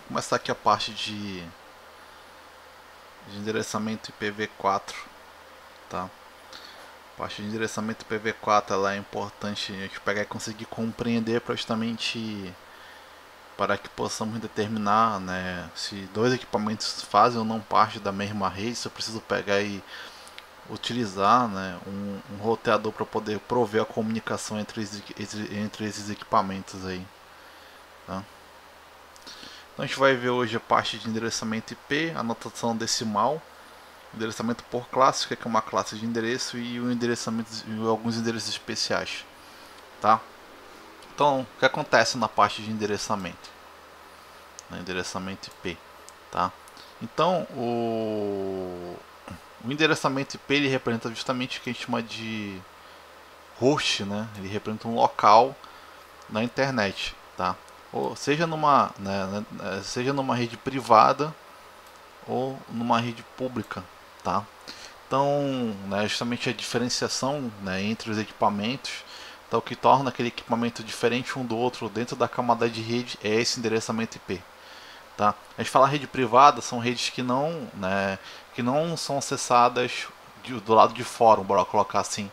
começar aqui a parte de endereçamento IPv4, tá? A parte de endereçamento IPv4 ela é importante a gente pegar e conseguir compreender para justamente para que possamos determinar, né, se dois equipamentos fazem ou não parte da mesma rede. Se eu preciso pegar e utilizar, né, um roteador para poder prover a comunicação entre esses equipamentos aí, tá? Então a gente vai ver hoje a parte de endereçamento IP, anotação decimal, endereçamento por classe, que é uma classe de endereço, e o endereçamento e alguns endereços especiais, tá? Então, o que acontece na parte de endereçamento? No endereçamento IP, tá? Então, o endereçamento IP ele representa justamente o que a gente chama de host, né? Ele representa um local na internet, tá? Ou seja seja numa rede privada ou numa rede pública, tá? Então, né, justamente a diferenciação, né, entre os equipamentos, então, o que torna aquele equipamento diferente um do outro dentro da camada de rede é esse endereçamento IP. Tá? A gente fala rede privada, são redes que não são acessadas do lado de fora, bora colocar assim.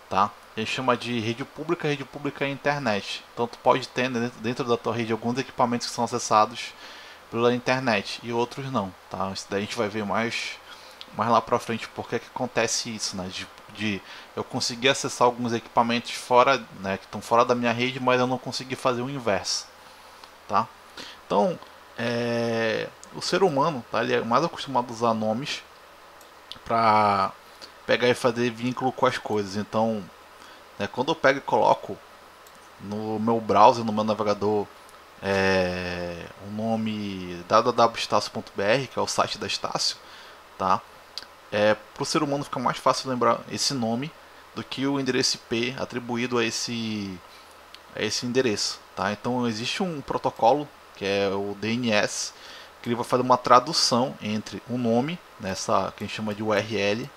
Tá? A gente chama de rede pública é a internet. Então tu pode ter dentro da tua rede alguns equipamentos que são acessados pela internet e outros não. Tá? Isso daí a gente vai ver mais lá pra frente porque que acontece isso, né? De eu conseguir acessar alguns equipamentos fora, né, que estão fora da minha rede, mas eu não consegui fazer o inverso, tá? Então, o ser humano, tá, ele é mais acostumado a usar nomes para pegar e fazer vínculo com as coisas. Então, né, quando eu pego e coloco no meu browser, no meu navegador, o nome www.estácio.br, que é o site da Estácio, tá? Para o ser humano fica mais fácil lembrar esse nome do que o endereço IP atribuído a esse endereço. Tá? Então existe um protocolo que é o DNS que ele vai fazer uma tradução entre o nome, nessa que a gente chama de URL,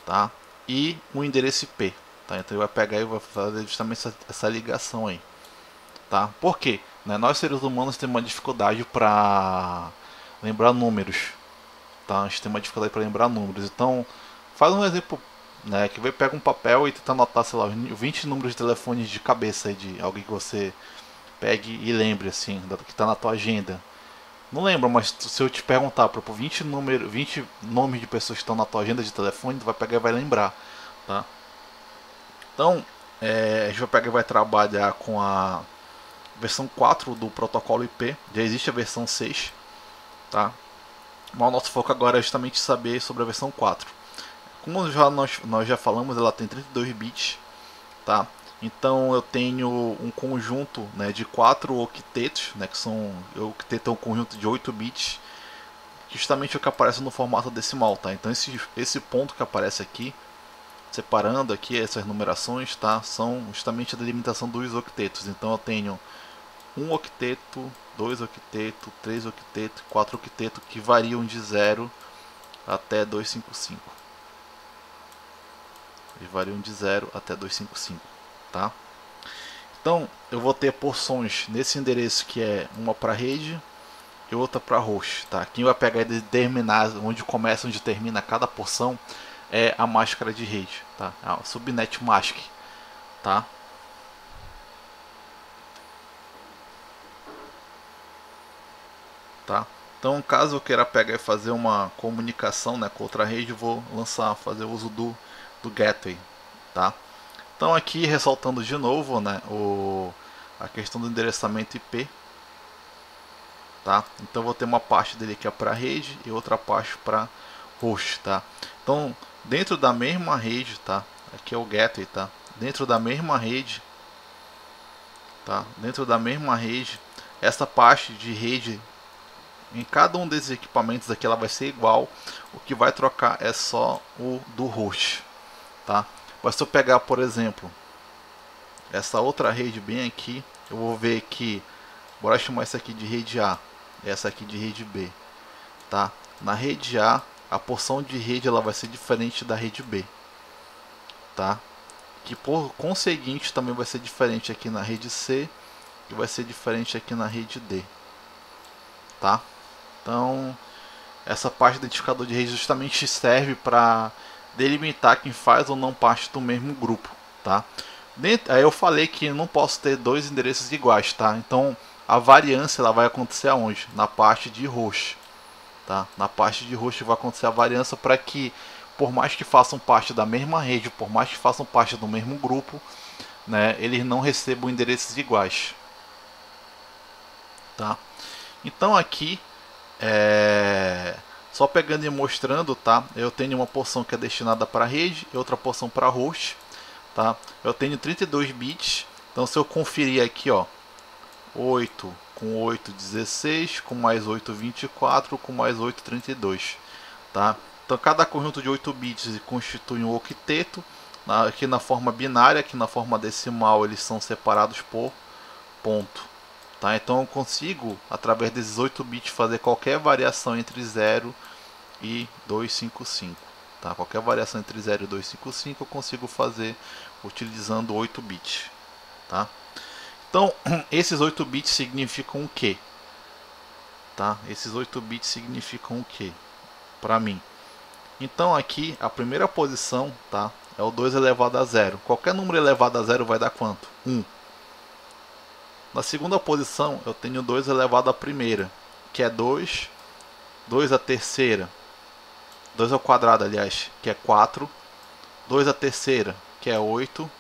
tá? E o endereço IP. Tá? Então ele vai pegar e vai fazer justamente essa ligação aí. Tá? Por quê? Né? Nós seres humanos temos uma dificuldade para lembrar números. Tá? A gente tem uma dificuldade para lembrar números. Então, faz um exemplo, né, que vai pegar um papel e tenta anotar, sei lá, 20 números de telefone de cabeça aí de alguém que você pegue e lembre, assim, que está na tua agenda. Não lembro, mas se eu te perguntar, por 20 nomes de pessoas que estão na tua agenda de telefone, tu vai pegar e vai lembrar, tá? Então, a gente vai pegar e vai trabalhar com a versão 4 do protocolo IP. Já existe a versão 6, tá? Mas o nosso foco agora é justamente saber sobre a versão 4. Como nós já falamos, ela tem 32 bits, tá? Então eu tenho um conjunto, né, de 4 octetos, né, que são o octeto é um conjunto de 8 bits, justamente o que aparece no formato decimal, tá? Então esse ponto que aparece aqui, separando aqui essas numerações, tá? São justamente a delimitação dos octetos. Então eu tenho um octeto, dois octetos, três octetos, quatro octetos que variam de 0 até 255. Eles variam de 0 até 255, tá? Então, eu vou ter porções nesse endereço que é uma para rede e outra para host, tá? Quem vai pegar e determinar onde começa e onde termina cada porção é a máscara de rede, tá? A subnet mask, tá? Tá? Então, caso eu queira pegar e fazer uma comunicação, né, com outra rede, eu vou fazer uso do gateway, tá? Então aqui ressaltando de novo, né, a questão do endereçamento IP, tá? Então vou ter uma parte dele que é para rede e outra parte para host, tá? Então dentro da mesma rede, tá? Aqui é o gateway, tá? Dentro da mesma rede, tá? Dentro da mesma rede, essa parte de rede em cada um desses equipamentos aqui ela vai ser igual. O que vai trocar é só o do host, tá? Mas se eu pegar, por exemplo, essa outra rede bem aqui, eu vou ver que, bora chamar essa aqui de rede A, essa aqui de rede B, tá? Na rede A, a porção de rede ela vai ser diferente da rede B, tá? Que por conseguinte também vai ser diferente aqui na rede C e vai ser diferente aqui na rede D, tá? Então, essa parte do identificador de rede justamente serve para delimitar quem faz ou não parte do mesmo grupo, tá? Aí eu falei que não posso ter dois endereços iguais, tá? Então, a variância ela vai acontecer aonde? Na parte de host, tá? Na parte de host vai acontecer a variância para que, por mais que façam parte da mesma rede, por mais que façam parte do mesmo grupo, né, eles não recebam endereços iguais, tá? Então aqui só pegando e mostrando, tá? Eu tenho uma porção que é destinada para rede e outra porção para host, tá? Eu tenho 32 bits, então se eu conferir aqui, ó, 8 com 8, 16, com mais 8, 24, com mais 8, 32, tá? Então cada conjunto de 8 bits constitui um octeto, aqui na forma binária, aqui na forma decimal eles são separados por ponto. Tá? Então eu consigo, através desses 8 bits, fazer qualquer variação entre 0 e 255. Tá? Qualquer variação entre 0 e 255 eu consigo fazer utilizando 8 bits. Tá? Então, esses 8 bits significam o quê? Tá? Esses 8 bits significam o quê? Para mim. Então aqui, a primeira posição, tá? É o 2 elevado a 0. Qualquer número elevado a 0 vai dar quanto? 1. Na segunda posição, eu tenho 2 elevado à primeira, que é 2. 2 à terceira, 2 ao quadrado, aliás, que é 4. 2 à terceira, que é 8.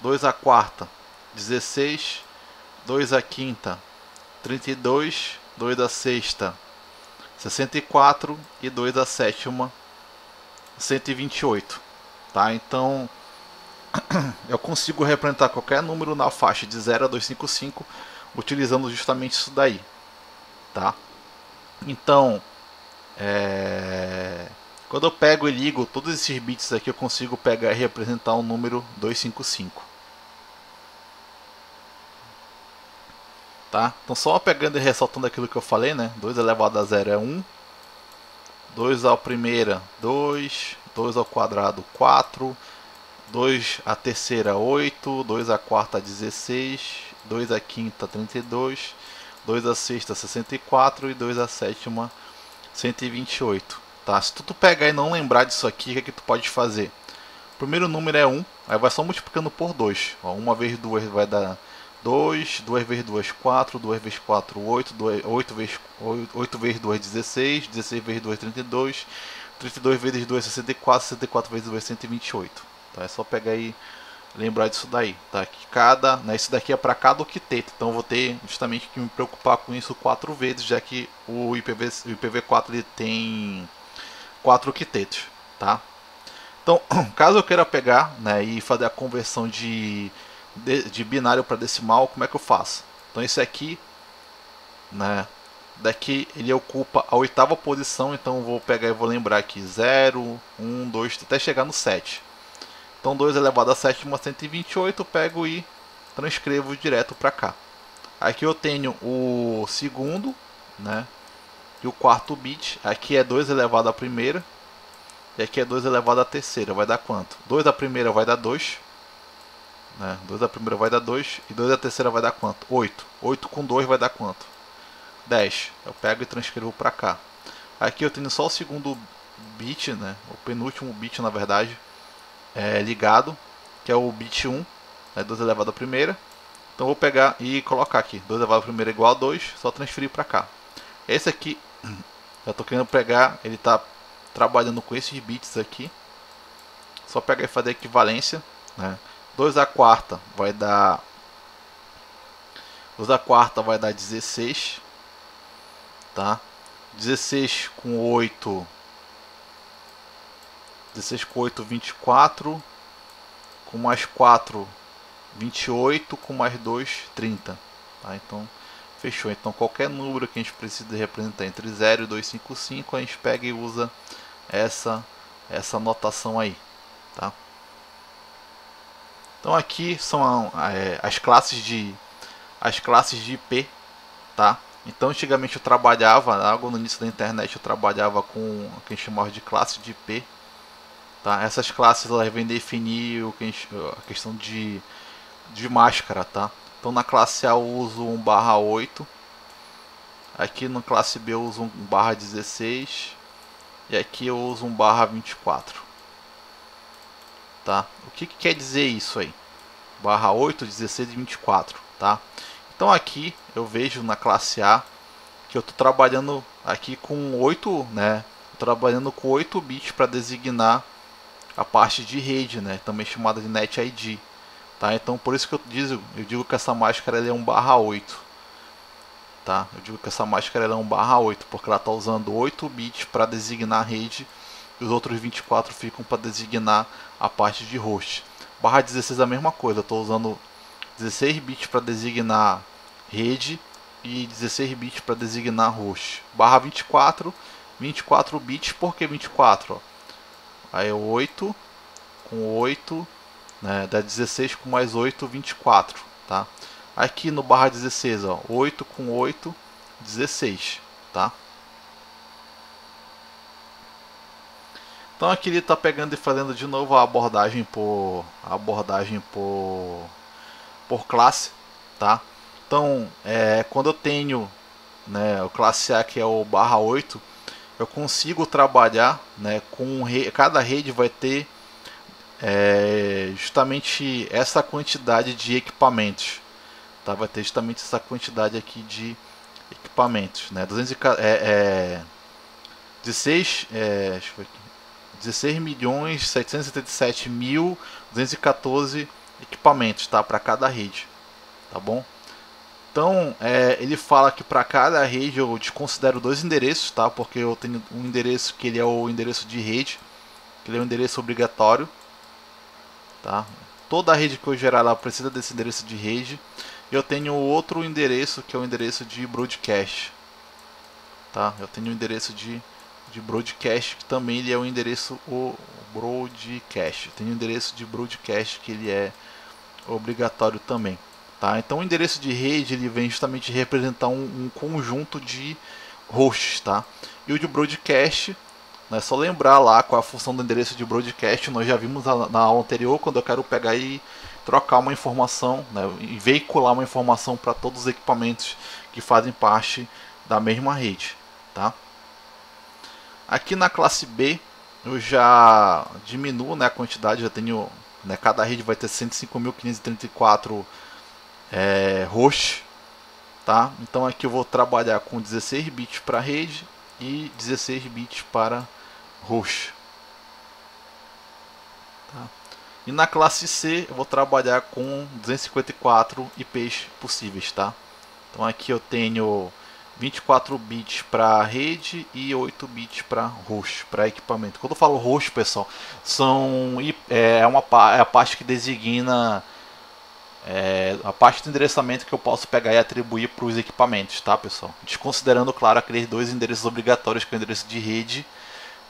2 à quarta, 16. 2 à quinta, 32. 2 à sexta, 64. E 2 à sétima, 128. Tá? Então, eu consigo representar qualquer número na faixa de 0 a 255 utilizando justamente isso daí, tá? Então, quando eu pego e ligo todos esses bits aqui, eu consigo pegar e representar o número 255, tá? Então só pegando e ressaltando aquilo que eu falei, né? 2 elevado a 0 é 1, 2 à primeira 2, 2 ao quadrado 4, 2 à terceira 8, 2 à quarta 16, 2 à quinta 32, 2 à sexta 64 e 2 à sétima 128. Tá? Se tu pegar e não lembrar disso aqui, o que, é que tu pode fazer? O primeiro número é 1, aí vai só multiplicando por 2. Ó, 1 vezes 2 vai dar 2, 2 vezes 2 4, 2 vezes 4 8, 8 vezes 2 16, 16 vezes 2 32, 32 vezes 2 64, 64 vezes 2 128. Tá? É só pegar e lembrar disso daí, tá? Que cada, né, isso daqui é para cada octeto, então eu vou ter justamente que me preocupar com isso 4 vezes, já que o IPv4 ele tem 4 octetos, tá? Então, caso eu queira pegar, né, e fazer a conversão de binário para decimal, como é que eu faço? Então esse aqui, né, daqui ele ocupa a oitava posição, então eu vou pegar e vou lembrar aqui 0, 1, 2, até chegar no 7. Então 2 elevado a sétima 128, eu pego e transcrevo direto para cá. Aqui eu tenho o segundo, né, e o quarto bit. Aqui é 2 elevado à primeira. E aqui é 2 elevado à terceira. Vai dar quanto? 2 da primeira vai dar 2. Né? 2 da primeira vai dar 2. E 2 da terceira vai dar quanto? 8. 8 com 2 vai dar quanto? 10. Eu pego e transcrevo para cá. Aqui eu tenho só o segundo bit, né, o penúltimo bit na verdade, ligado, que é o bit 1, né, 2 elevado à primeira. Então vou pegar e colocar aqui 2 elevado à primeira igual a 2, só transferir para cá. Esse aqui, eu estou querendo pegar, ele está trabalhando com esses bits aqui. Só pegar e fazer a equivalência, né? 2 à quarta vai dar 16, tá? 16 com 8, 24, com mais 4, 28, com mais 2, 30. Tá? Então, fechou. Então, qualquer número que a gente precisa representar entre 0 e 255, a gente pega e usa essa notação aí. Tá? Então, aqui são as classes de IP. Tá? Então, antigamente eu trabalhava, logo no início da internet, eu trabalhava com o que a gente chamava de classe de IP. Tá? Essas classes elas vêm definir a questão de máscara. Tá? Então na classe A eu uso 1/8, Aqui no classe B eu uso um /16 e aqui eu uso um /24, tá? O que quer dizer isso aí? /8, 16 e 24, tá? Então aqui eu vejo na classe A que eu estou trabalhando aqui com 8, né? Trabalhando com 8 bits para designar a parte de rede, né? Também chamada de Net ID, tá? Então por isso que eu digo que essa máscara é um /8, tá? Eu digo que essa máscara é um /8 porque ela está usando 8 bits para designar a rede e os outros 24 ficam para designar a parte de host. /16 é a mesma coisa, eu estou usando 16 bits para designar rede e 16 bits para designar host. /24, 24 bits, por que 24? Ó. Aí 8 com 8, né, dá 16 com mais 8, 24, tá? Aqui no /16, ó, 8 com 8, 16, tá? Então aqui ele está pegando e fazendo de novo a abordagem por classe, tá? Então, quando eu tenho, né, o classe A que é o /8, eu consigo trabalhar, né, com cada rede vai ter justamente essa quantidade de equipamentos, tá? Vai ter justamente essa quantidade aqui de equipamentos, né? 16.777.214 equipamentos, tá? Para cada rede, tá bom? Então ele fala que para cada rede eu desconsidero 2 endereços, tá? Porque eu tenho um endereço que ele é o endereço de rede, que ele é um endereço obrigatório, tá? Toda rede que eu gerar ela precisa desse endereço de rede. Eu tenho outro endereço que é o endereço de broadcast, tá? Eu tenho o endereço de broadcast que também ele é o endereço broadcast. Tem o endereço de broadcast que ele é obrigatório também, tá? Então o endereço de rede ele vem justamente representar um conjunto de hosts, tá? E o de broadcast, é só lembrar lá qual a função do endereço de broadcast. Nós já vimos na aula anterior, quando eu quero pegar e trocar uma informação, né, e veicular uma informação para todos os equipamentos que fazem parte da mesma rede, tá? Aqui na classe B eu já diminuo, né, a quantidade, já tenho, né, cada rede vai ter 105.534 hosts, tá? Então aqui eu vou trabalhar com 16 bits para rede e 16 bits para host, tá? E na classe C eu vou trabalhar com 254 IPs possíveis, tá? Então aqui eu tenho 24 bits para rede e 8 bits para host, para equipamento. Quando eu falo host, pessoal, é a parte que designa a parte do endereçamento que eu posso pegar e atribuir para os equipamentos, tá, pessoal? Desconsiderando, claro, aqueles 2 endereços obrigatórios, que é o endereço de rede,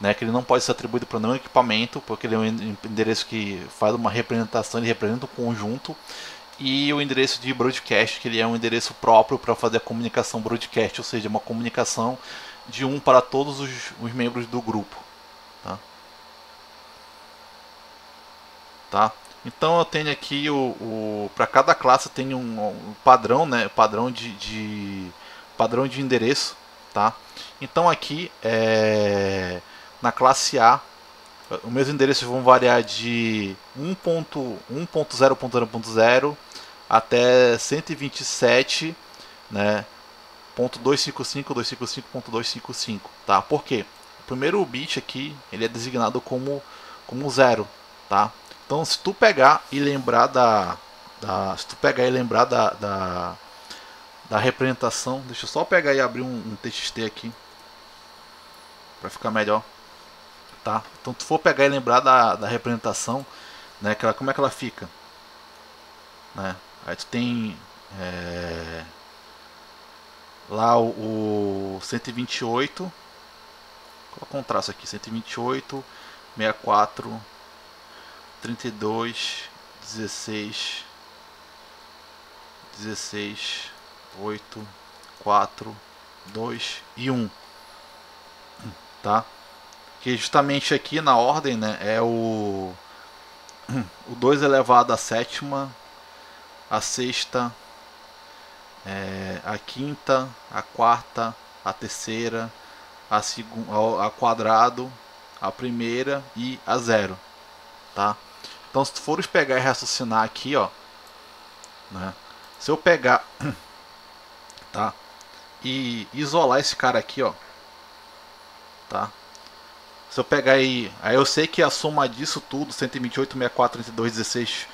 né, que ele não pode ser atribuído para nenhum equipamento, porque ele é um endereço que faz uma representação, ele representa um conjunto, e o endereço de broadcast, que ele é um endereço próprio para fazer a comunicação broadcast, ou seja, uma comunicação de um para todos os membros do grupo, tá? Tá? Então eu tenho aqui para cada classe tem um padrão, né? Padrão de endereço, tá? Então aqui na classe A os meus endereços vão variar de 1.0.0.0 até 127, né? .255.255.255, tá? Por quê? O primeiro bit aqui ele é designado como 0, tá? Então se tu pegar e lembrar da representação, deixa eu só pegar e abrir um TXT aqui para ficar melhor, tá? Então se tu for pegar e lembrar da representação, né, como é que ela fica, né? Aí tu tem lá o 128, coloca um traço aqui, 128, 64, 32, 16, 16, 8, 4, 2 e 1, tá? Que justamente aqui na ordem, né, é o 2 elevado à sétima, a sexta, a quinta, a quarta, a terceira, a segunda, a quadrado, a primeira e a zero, tá? Então se tu fores pegar e raciocinar aqui, ó, né? Se eu pegar, tá? E isolar esse cara aqui, ó, tá? Se eu pegar aí eu sei que a soma disso tudo, 128, 64, 32, 16,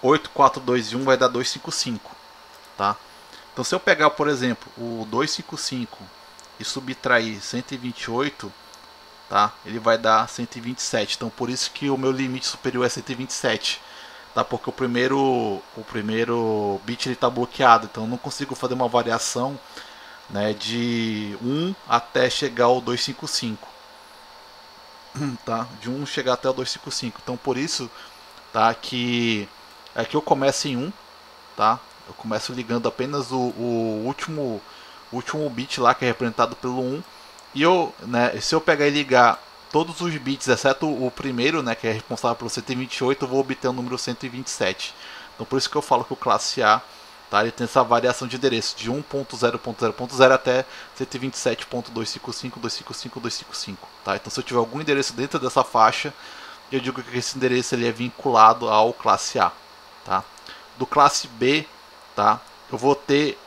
8, 4, 2 e 1 vai dar 255, tá? Então se eu pegar, por exemplo, o 255 e subtrair 128, tá? Ele vai dar 127. Então por isso que o meu limite superior é 127, tá? Porque o primeiro bit ele tá bloqueado, então eu não consigo fazer uma variação, né, de 1 até chegar ao 255, tá? De 1 chegar até o 255. Então por isso, tá, que aqui eu começo em 1, tá? Eu começo ligando apenas o último bit lá, que é representado pelo 1. E eu, né, se eu pegar e ligar todos os bits, exceto o primeiro, né, que é responsável pelo 128, eu vou obter o número 127. Então por isso que eu falo que o classe A, tá, ele tem essa variação de endereço de 1.0.0.0 até 127.255.255.255, tá? Então se eu tiver algum endereço dentro dessa faixa, eu digo que esse endereço ele é vinculado ao classe A, tá? Do classe B, tá? Eu vou ter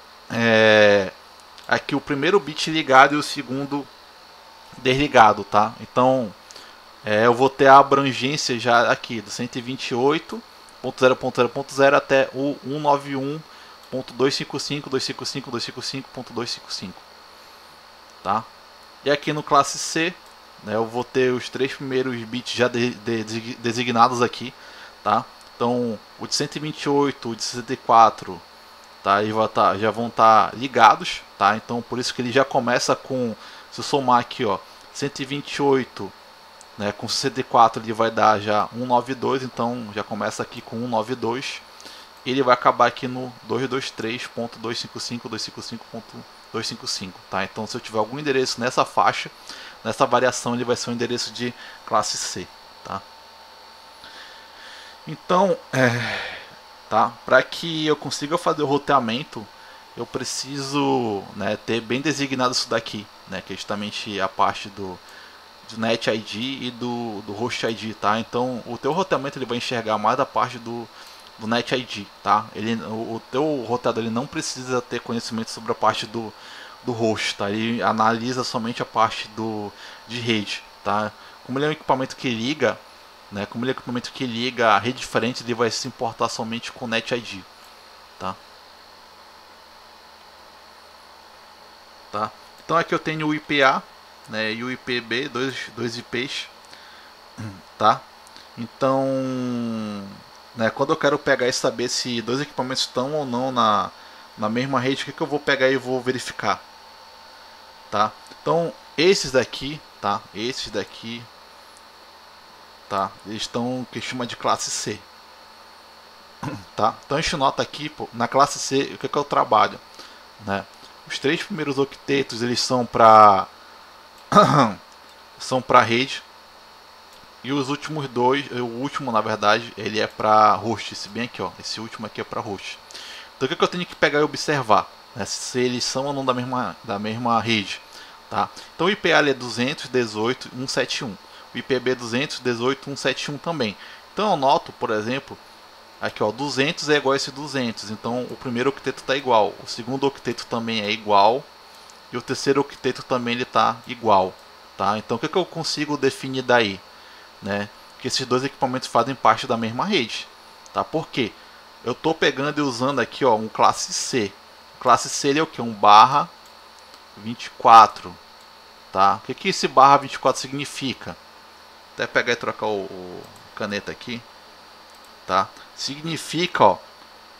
aqui o primeiro bit ligado e o segundo desligado, tá? Então eu vou ter a abrangência já aqui do 128.0.0.0 até o 191.255.255.255.255, tá? E aqui no classe C, né, eu vou ter os três primeiros bits já designados aqui, tá? Então o de 128, o de 64, tá? Eles já vão estar ligados, tá? Então por isso que ele já começa com, se eu somar aqui, ó, 128, né, com 64 ele vai dar já 192, então já começa aqui com 192. Ele vai acabar aqui no 223.255.255.255, tá? Então se eu tiver algum endereço nessa faixa, nessa variação, ele vai ser um endereço de classe C, tá? Então, tá? Para que eu consiga fazer o roteamento, eu preciso, né, ter bem designado isso daqui, né, que é justamente a parte do Net ID e do Host ID, tá? Então o teu roteamento ele vai enxergar mais da parte do Net ID, tá? O teu roteador ele não precisa ter conhecimento sobre a parte do host, tá? Ele analisa somente a parte de rede, tá? Como ele é um equipamento que liga, né? Como ele é um equipamento que liga a rede diferente, ele vai se importar somente com o Net ID, tá? Tá? Então aqui eu tenho o IPA, né, e o IPB, dois IPs, tá? Então, né, quando eu quero pegar e saber se dois equipamentos estão ou não na mesma rede, o que eu vou pegar e vou verificar, tá? Então esses daqui, tá? Esses daqui, tá? Eles estão que chama de classe C, tá? Então a gente nota aqui, pô, na classe C, o que eu trabalho, né? Os três primeiros octetos eles são para rede, e os últimos dois, o último na verdade, ele é para host. Esse bem aqui, ó, esse último aqui é para host. Então o que eu tenho que pegar e observar, né, se eles são ou não da mesma rede, tá? Então o IPA é 218.171, o IPB é 218.171 também. Então eu noto, por exemplo, aqui ó, 200 é igual a esse 200, então o primeiro octeto está igual, o segundo octeto também é igual, e o terceiro octeto também ele está igual, tá? Então o que eu consigo definir daí, né? Que esses dois equipamentos fazem parte da mesma rede, tá? Por quê? Eu estou pegando e usando aqui, ó, um classe C. O classe C ele é o que? Um barra 24, tá? O que esse barra 24 significa? Até pegar e trocar o caneta aqui, tá? Significa, ó,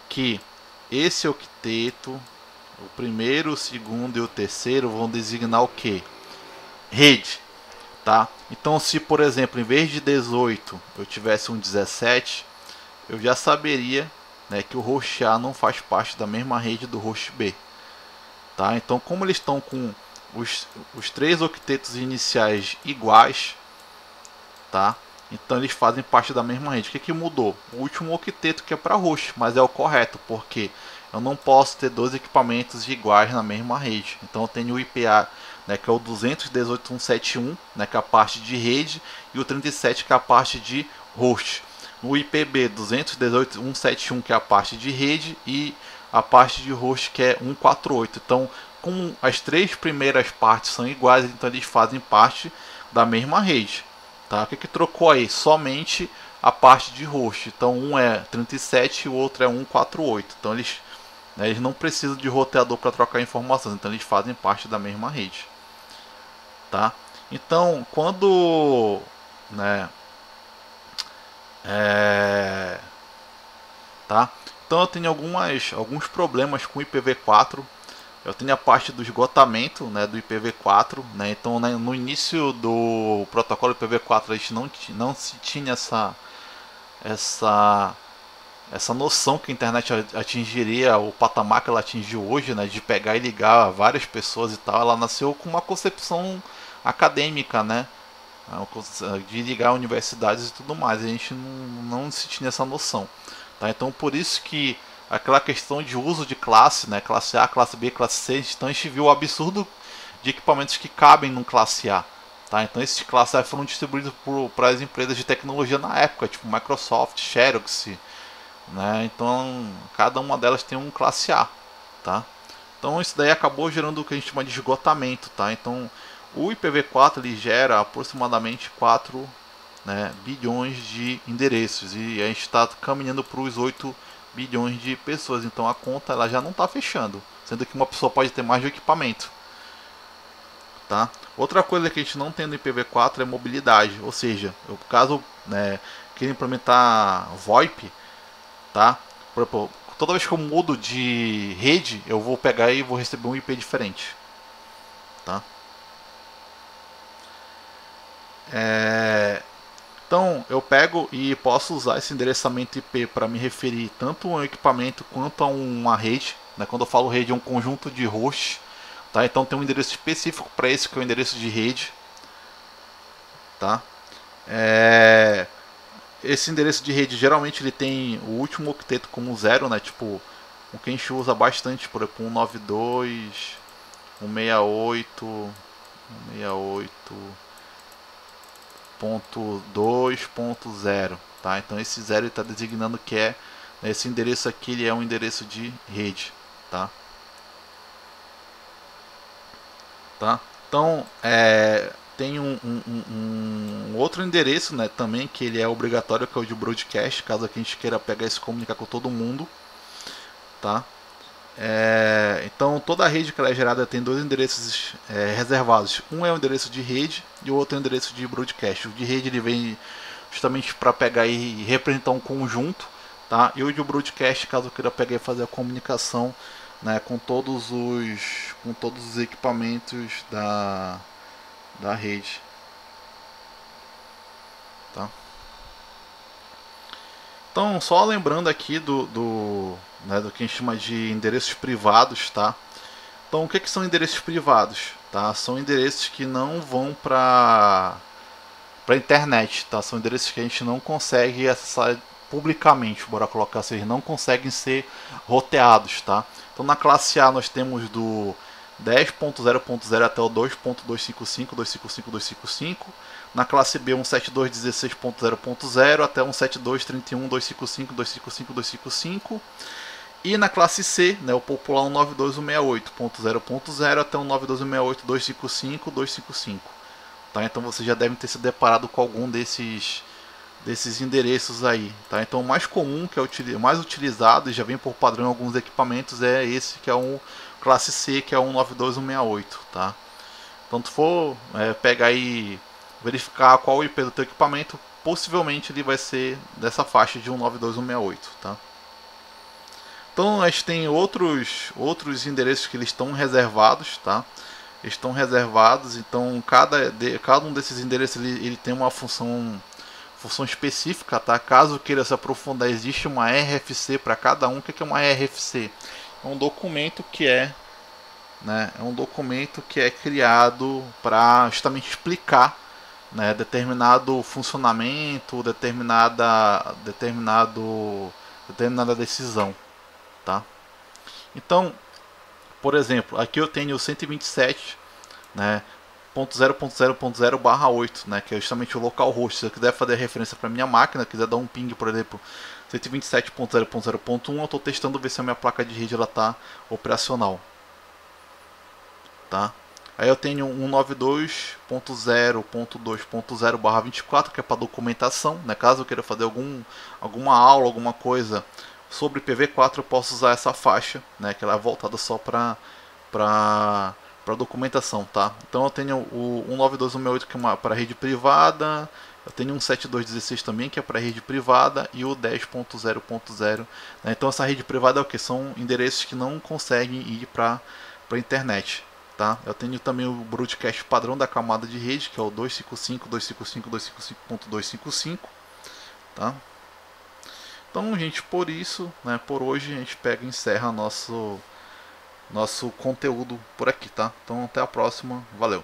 que esse octeto, o primeiro, o segundo e o terceiro vão designar o que? Rede, tá? Então se, por exemplo, em vez de 18 eu tivesse um 17, eu já saberia, né, que o host A não faz parte da mesma rede do host B, tá? Então como eles estão com os três octetos iniciais iguais, tá? Então eles fazem parte da mesma rede. O que mudou? O último octeto que é para host, mas é o correto, porque eu não posso ter dois equipamentos iguais na mesma rede. Então eu tenho o IPA, né, que é o 218.171, né, que é a parte de rede, e o 37, que é a parte de host. No IPB 218.171, que é a parte de rede, e a parte de host, que é 148. Então, como as três primeiras partes são iguais, então eles fazem parte da mesma rede. Tá? O que trocou aí? Somente a parte de host. Então um é 37 e o outro é 148. Então eles não precisam de roteador para trocar informações. Então eles fazem parte da mesma rede. Tá? Então quando, né, tá? Então eu tenho alguns problemas com o IPv4. Eu tenho a parte do esgotamento, né, do IPv4, né? Então, né, no início do protocolo IPv4 a gente não se tinha essa noção que a internet atingiria o patamar que ela atingiu hoje, né, de pegar e ligar várias pessoas e tal. Ela nasceu com uma concepção acadêmica, né, de ligar universidades e tudo mais. A gente não se tinha essa noção, tá? Então, por isso que aquela questão de uso de classe, né, classe A, classe B, classe C, então a gente viu o absurdo de equipamentos que cabem no classe A. Tá? Então esses classes A foram distribuídos para as empresas de tecnologia na época, tipo Microsoft, Xerox, né? Então cada uma delas tem um classe A. Tá? Então isso daí acabou gerando o que a gente chama de esgotamento. Tá? Então o IPv4 ele gera aproximadamente 4, né, bilhões de endereços e a gente está caminhando para os 8 bilhões de pessoas, então a conta ela já não está fechando, sendo que uma pessoa pode ter mais de um equipamento, tá? Outra coisa que a gente não tem no IPv4 é mobilidade, ou seja, eu, caso, né, queira implementar VoIP, tá? Por exemplo, toda vez que eu mudo de rede, eu vou pegar e vou receber um IP diferente, tá? Então eu pego e posso usar esse endereçamento IP para me referir tanto a um equipamento quanto a uma rede, né? Quando eu falo rede é um conjunto de hosts, tá? Então tem um endereço específico para esse que é o endereço de rede, tá? Esse endereço de rede geralmente ele tem o último octeto como zero, né? Tipo o que a gente usa bastante, por exemplo, 192, 168, 168.2.0, tá? Então esse zero está designando que é, né, esse endereço aqui ele é um endereço de rede, tá? Tá? Então tem um outro endereço, né, também que ele é obrigatório, que é o de broadcast, caso a gente queira pegar e se comunicar com todo mundo, tá? Então toda a rede que ela é gerada tem dois endereços reservados. Um é o endereço de rede e o outro é o endereço de broadcast. O de rede ele vem justamente para pegar e representar um conjunto, tá? E o de broadcast, caso eu queira pegar e fazer a comunicação, né, com todos os equipamentos da rede, tá? Então, só lembrando aqui né, do que a gente chama de endereços privados, tá? Então, o que são endereços privados? Tá? São endereços que não vão para a internet, tá? São endereços que a gente não consegue acessar publicamente, bora colocar assim, não conseguem ser roteados, tá? Então, na classe A nós temos do 10.0.0 até o 2.255, 255, 255. Na classe B, 172.16.0.0 até 172.31, 255, 255, 255. E na classe C, né, o popular 192.168.0.0 até 192.168.255, 255. Tá? Então você já deve ter se deparado com algum desses endereços aí. Tá? Então o mais comum, que é o mais utilizado e já vem por padrão em alguns equipamentos, é esse que é um classe C, que é 192.168. Tá? Então se for pegar e verificar qual o IP do teu equipamento, possivelmente ele vai ser dessa faixa de 192.168. Tá? Então a gente tem outros endereços que eles estão reservados, tá? Estão reservados, então cada um desses endereços ele tem uma função específica, tá? Caso queira se aprofundar, existe uma RFC para cada um. O que é uma RFC? É um documento que né, criado para justamente explicar, né, determinado funcionamento, determinada decisão, tá? Então, por exemplo, aqui eu tenho 127, né, 0.0.0.0/8, né, que é justamente o localhost. Se eu quiser fazer referência para minha máquina, quiser dar um ping, por exemplo, 127.0.0.1, eu estou testando ver se a minha placa de rede está operacional, tá? Aí eu tenho 192.0.2.0/24, que é para documentação, né? Caso eu queira fazer alguma aula, alguma coisa sobre PV4, eu posso usar essa faixa, né? Que ela é voltada só para documentação, tá? Então eu tenho o 192.168, que é para rede privada. Eu tenho um 72.16 também, que é para rede privada, e o 10.0.0, né? Então essa rede privada é o que? São endereços que não conseguem ir para a internet. Tá? Eu tenho também o broadcast padrão da camada de rede, que é o 255.255.255, tá? Então, gente, por isso, né, por hoje a gente pega e encerra nosso conteúdo por aqui, tá? Então, até a próxima. Valeu!